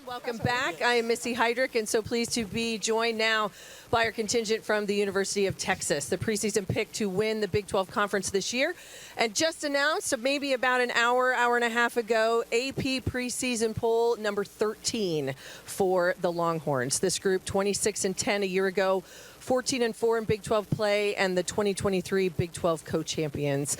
Welcome back. I am Missy Heydrich, and so pleased to be joined now by our contingent from the University of Texas, the preseason pick to win the Big 12 conference this year. And just announced, maybe about an hour and a half ago, AP preseason poll number 13 for the Longhorns. This group, 26-10 a year ago, 14-4 in Big 12 play, and the 2023 Big 12 co-champions.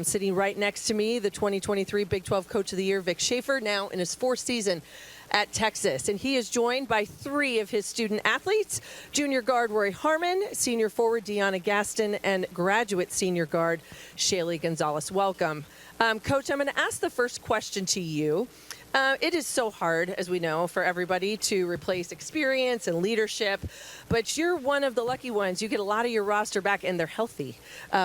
Sitting right next to me, the 2023 Big 12 Coach of the Year, Vic Schaefer, now in his fourth season at Texas. And he is joined by three of his student athletes: junior guard Rory Harmon, senior forward Deanna Gaston, and graduate senior guard Shaylee Gonzalez. Welcome. Coach, I'm going to ask the first question to you. It is so hard, as we know, for everybody to replace experience and leadership, but you're one of the lucky ones. You get a lot of your roster back, and they're healthy,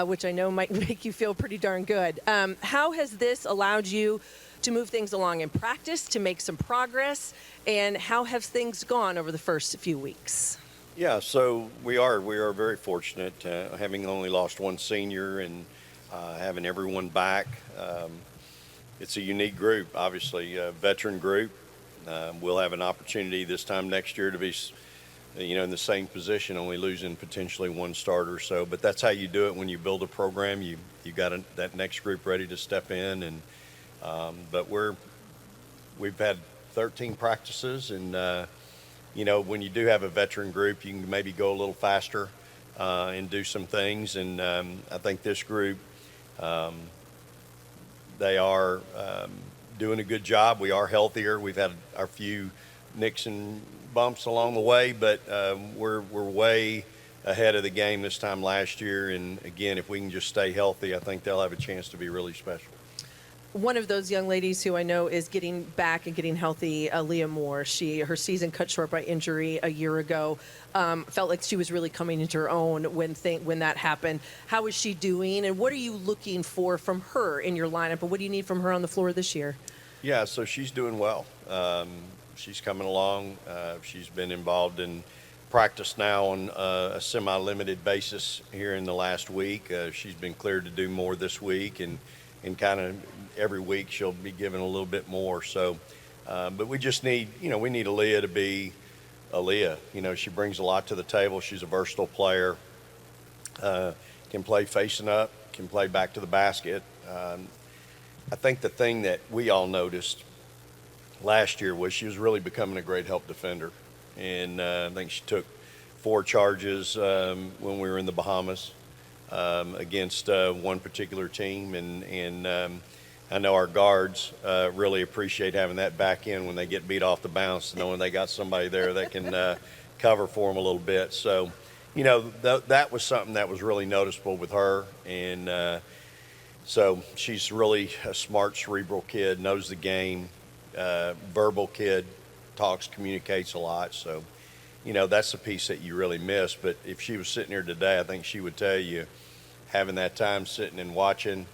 which I know might make you feel pretty darn good. How has this allowed you to move things along in practice, to make some progress, and how have things gone over the first few weeks? Yeah, so we are very fortunate, having only lost one senior and having everyone back. It's a unique group, obviously, a veteran group. We'll have an opportunity this time next year to be, in the same position, only losing potentially one starter. So, but that's how you do it when you build a program. You got that next group ready to step in, and but we've had 13 practices, and when you do have a veteran group, you can maybe go a little faster and do some things. And I think this group, they are doing a good job. We are healthier. We've had our few nicks and bumps along the way, but we're way ahead of the game this time last year. And again, if we can just stay healthy, I think they'll have a chance to be really special. One of those young ladies who I know is getting back and getting healthy, Leah Moore. Her season cut short by injury a year ago. Felt like she was really coming into her own when that happened. How is she doing, and what are you looking for from her in your lineup, and what do you need from her on the floor this year? Yeah, so she's doing well. She's coming along. She's been involved in practice now on a semi-limited basis here in the last week. She's been cleared to do more this week, and kind of every week she'll be given a little bit more. So, but we just need, we need Aaliyah to be Aaliyah. She brings a lot to the table. She's a versatile player, can play facing up, can play back to the basket. I think the thing that we all noticed last year was she was really becoming a great help defender. And I think she took 4 charges when we were in the Bahamas against one particular team. And I know our guards really appreciate having that back in when they get beat off the bounce, knowing they got somebody there that can cover for them a little bit. So, that was something that was really noticeable with her. And so she's really a smart, cerebral kid, knows the game, verbal kid, talks, communicates a lot. So, that's the piece that you really miss. But if she was sitting here today, I think she would tell you, having that time sitting and watching,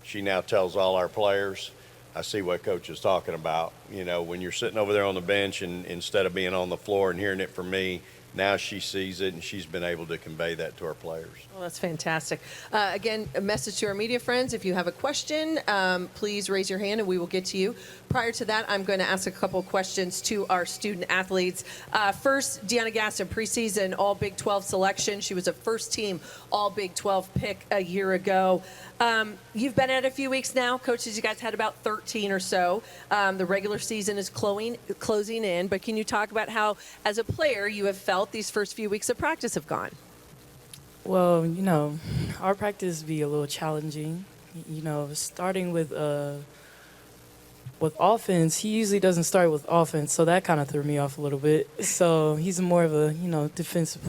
she now tells all our players, I see what Coach is talking about. When you're sitting over there on the bench and instead of being on the floor and hearing it from me, now she sees it, and she's been able to convey that to our players. Well, that's fantastic. Again, a message to our media friends. If you have a question, please raise your hand and we will get to you. Prior to that, I'm going to ask a couple questions to our student athletes. First, Deanna Gaston, preseason All Big 12 selection. She was a first-team All Big 12 pick a year ago. You've been at it a few weeks now. Coaches, you guys had about 13 or so. The regular season is closing in, but can you talk about how, as a player, you have felt these first few weeks of practice have gone? Well, our practice be a little challenging. Starting with offense, he usually doesn't start with offense, so that kind of threw me off a little bit. So he's more of a defensive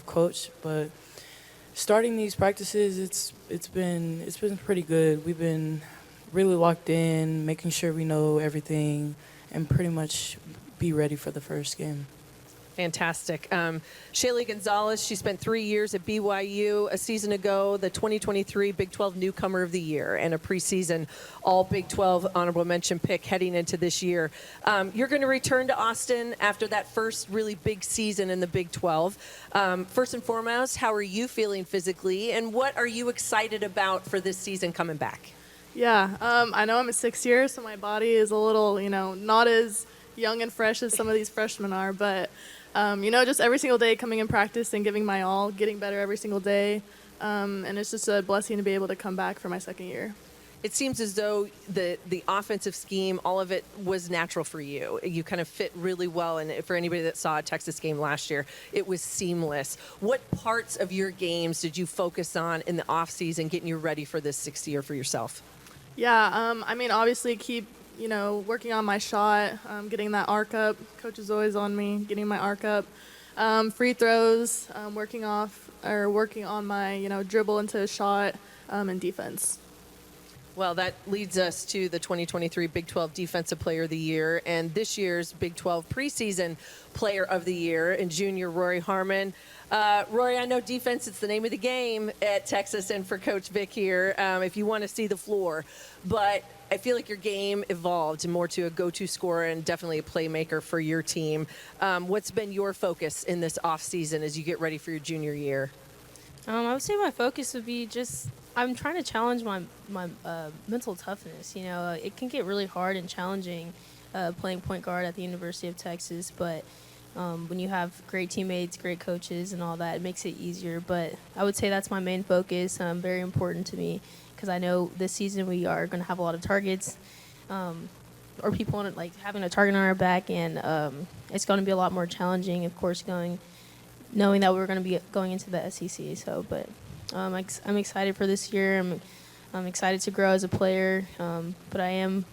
coach. But starting these practices, it's been pretty good. We've been really locked in, making sure we know everything, and pretty much be ready for the first game. Fantastic. Shaylee Gonzalez, she spent 3 years at BYU. A season ago, the 2023 Big 12 Newcomer of the Year and a preseason All Big 12 honorable mention pick heading into this year. You're going to return to Austin after that first really big season in the Big 12. First and foremost, how are you feeling physically, and what are you excited about for this season coming back? Yeah, I know I'm at 6 years, so my body is a little, not as young and fresh as some of these freshmen are, but just every single day coming in practice and giving my all, getting better every single day, and it's just a blessing to be able to come back for my second year. It seems as though the offensive scheme, all of it was natural for you. You kind of fit really well, and for anybody that saw a Texas game last year, it was seamless. What parts of your games did you focus on in the offseason getting you ready for this 6th year for yourself? Yeah, obviously keep, working on my shot, getting that arc up. Coach is always on me, getting my arc up. Free throws, working on my, dribble into a shot, and defense. Well, that leads us to the 2023 Big 12 Defensive Player of the Year and this year's Big 12 Preseason Player of the Year and junior Rory Harmon. Rory, I know defense is the name of the game at Texas and for Coach Vic here if you want to see the floor. But I feel like your game evolved more to a go-to scorer and definitely a playmaker for your team. What's been your focus in this offseason as you get ready for your junior year? I would say my focus would be I'm trying to challenge my mental toughness. It can get really hard and challenging playing point guard at the University of Texas, but when you have great teammates, great coaches, and all that, it makes it easier. But I would say that's my main focus, very important to me, because I know this season we are going to have a lot of targets, or people having a target on our back, and it's going to be a lot more challenging, of course, knowing that we're going to be going into the SEC. But I'm excited for this year. I'm excited to grow as a player, but I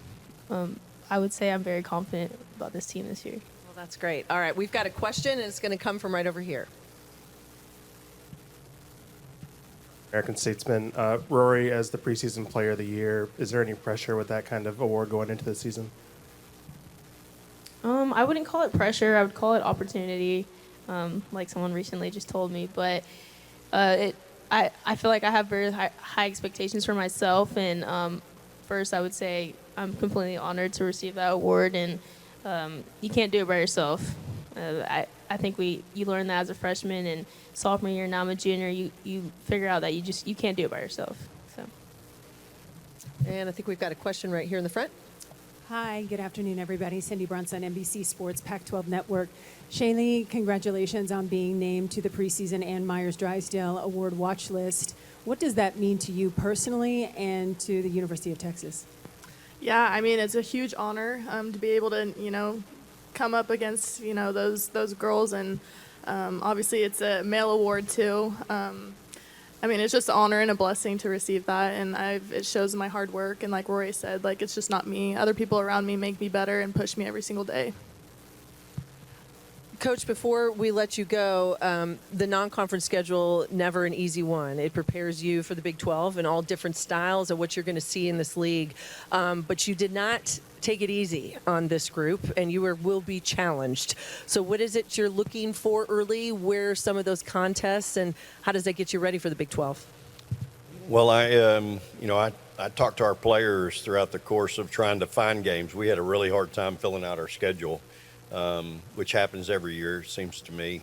would say I'm very confident about this team this year. Well, that's great. All right, we've got a question, and it's going to come from right over here. American Statesman. Rory, as the preseason player of the year, is there any pressure with that kind of award going into the season? I wouldn't call it pressure. I would call it opportunity, like someone recently just told me. But I feel like I have very high expectations for myself. And first, I would say I'm completely honored to receive that award. And you can't do it by yourself. I think you learn that as a freshman and sophomore year. Now I'm a junior. You figure out that you can't do it by yourself. So. And I think we've got a question right here in the front. Hi, good afternoon, everybody. Cindy Brunson, NBC Sports Pac-12 Network. Shaylee, congratulations on being named to the preseason Ann Myers-Drysdale Award watch list. What does that mean to you personally and to the University of Texas? Yeah, it's a huge honor to be able to, come up against, those girls. And obviously it's a male award, too. It's just an honor and a blessing to receive that. And it shows my hard work. And like Rory said, it's just not me. Other people around me make me better and push me every single day. Coach, before we let you go, the non-conference schedule, never an easy one. It prepares you for the Big 12 and all different styles of what you're going to see in this league. But you did not take it easy on this group, and you will be challenged. So what is it you're looking for early? Where are some of those contests, and how does that get you ready for the Big 12? Well, I talked to our players throughout the course of trying to find games. We had a really hard time filling out our schedule. Which happens every year, seems to me.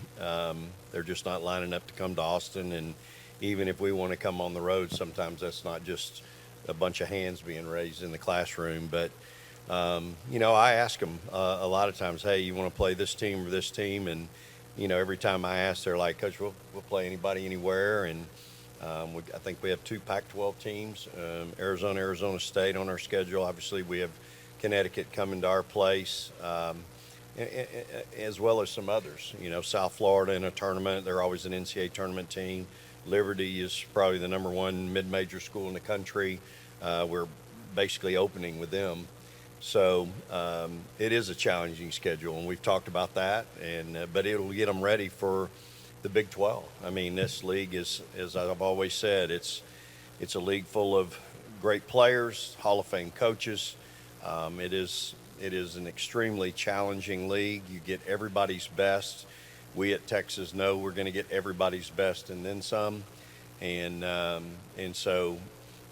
They're just not lining up to come to Austin, and even if we want to come on the road, sometimes that's not just a bunch of hands being raised in the classroom. But, I ask them a lot of times, hey, you want to play this team or this team? And, every time I ask, they're like, Coach, we'll play anybody, anywhere. And I think we have 2 Pac-12 teams, Arizona State on our schedule. Obviously, we have Connecticut coming to our place. As well as some others, South Florida in a tournament. They're always an NCAA tournament team. Liberty is probably the number 1 mid-major school in the country. We're basically opening with them. So it is a challenging schedule, and we've talked about that. But it'll get them ready for the Big 12. This league is, as I've always said, it's a league full of great players, Hall of Fame coaches. It is an extremely challenging league. You get everybody's best. We at Texas know we're going to get everybody's best and then some. And so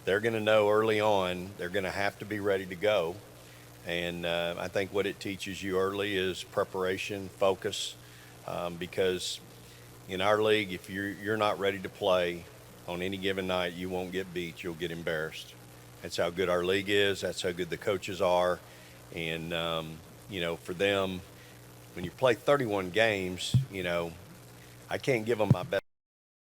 they're going to know early on they're going to have to be ready to go. And I think what it teaches you early is preparation, focus, because in our league, if you're not ready to play on any given night, you won't get beat. You'll get embarrassed. That's how good our league is. That's how good the coaches are. And for them, when you play 31 games, I can't give them my best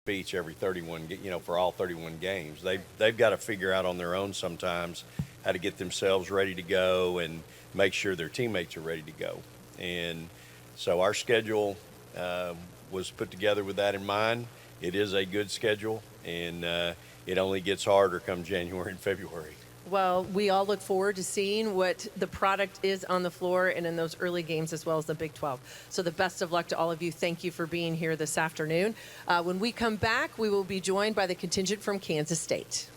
speech every 31, for all 31 games. They've got to figure out on their own sometimes how to get themselves ready to go and make sure their teammates are ready to go. And so our schedule was put together with that in mind. It is a good schedule, and it only gets harder come January and February. Well, we all look forward to seeing what the product is on the floor and in those early games as well as the Big 12. So the best of luck to all of you. Thank you for being here this afternoon. When we come back, we will be joined by the contingent from Kansas State.